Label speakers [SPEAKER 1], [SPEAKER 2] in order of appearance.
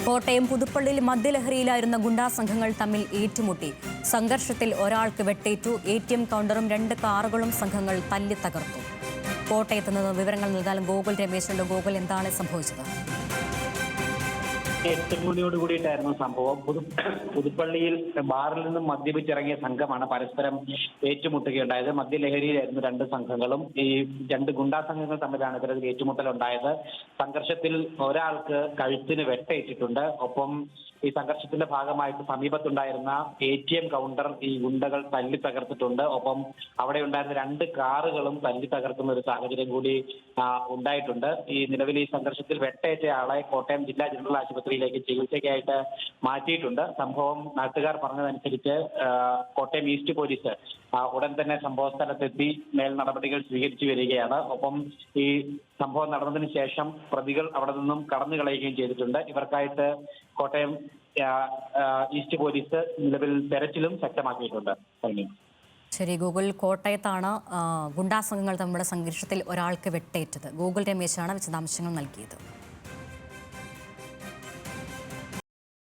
[SPEAKER 1] കോട്ടയം പുതുപ്പള്ളിയിൽ മദ്യലഹരിയിലായിരുന്ന ഗുണ്ടാ സംഘങ്ങൾ തമ്മിൽ ഏറ്റുമുട്ടി. സംഘർഷത്തിൽ ഒരാൾക്ക് വെട്ടേറ്റു. ATM കൗണ്ടറും 2 കാറുകളും സംഘങ്ങൾ തല്ലി തകർത്തു. കോട്ടയത്ത് നിന്ന് വിവരങ്ങൾ നൽകാൻ ഗോകുൽ രമേശുണ്ട്. ഗോകുൽ, എന്താണ് സംഭവിച്ചത്?
[SPEAKER 2] 8 മണിയോട് കൂടിയിട്ടായിരുന്നു സംഭവം. പുതുപ്പള്ളിയിൽ ബാറിൽ നിന്നും മദ്യപിച്ചിറങ്ങിയ സംഘമാണ് പരസ്പരം ഏറ്റുമുട്ടുകയുണ്ടായത്. മദ്യലഹരിയിലായിരുന്നു 2 സംഘങ്ങളും. ഈ 2 ഗുണ്ടാ സംഘങ്ങൾ തമ്മിലാണ് ഇത്തരത്തിൽ ഏറ്റുമുട്ടലുണ്ടായത്. സംഘർഷത്തിൽ ഒരാൾക്ക് കഴുത്തിന് വെട്ടേറ്റിട്ടുണ്ട്. ഒപ്പം ഈ സംഘർഷത്തിന്റെ ഭാഗമായിട്ട് സമീപത്തുണ്ടായിരുന്ന ATM കൗണ്ടർ ഈ ഗുണ്ടകൾ തല്ലി തകർത്തിട്ടുണ്ട്. ഒപ്പം അവിടെ ഉണ്ടായിരുന്ന 2 കാറുകളും തല്ലി തകർക്കുന്ന ഒരു സാഹചര്യം കൂടി ഉണ്ടായിട്ടുണ്ട്. ഈ നിലവിൽ ഈ സംഘർഷത്തിൽ വെട്ടേറ്റ ആളെ കോട്ടയം ജില്ലാ ജനറൽ ആശുപത്രിയിലേക്ക് ചികിത്സയ്ക്കായിട്ട് മാറ്റിയിട്ടുണ്ട്. സംഭവം നാട്ടുകാർ പറഞ്ഞതനുസരിച്ച് കോട്ടയം ഈസ്റ്റ് പോലീസ് ഉടൻ തന്നെ സംഭവ സ്ഥലത്തെത്തി മേൽ നടപടികൾ സ്വീകരിച്ചു വരികയാണ്. ഒപ്പം ഈ സംഭവം നടന്നതിന് ശേഷം പ്രതികൾ അവിടെ നിന്നും കടന്നു കളയുകയും ചെയ്തിട്ടുണ്ട്. ഇവർക്കായിട്ട് കോട്ടയം ഈസ്റ്റ് പോലീസ് നിലവിൽ തെരച്ചിലും ശക്തമാക്കിയിട്ടുണ്ട്.
[SPEAKER 1] ശരി ഗൂഗിൾ, കോട്ടയത്താണ് ഗുണ്ടാ സംഘങ്ങൾ തമ്മിലുള്ള സംഘർഷത്തിൽ ഒരാൾക്ക് വെട്ടേറ്റത്. ഗൂഗിൾ രമേശാണ് വിശദാംശങ്ങൾ നൽകിയത്.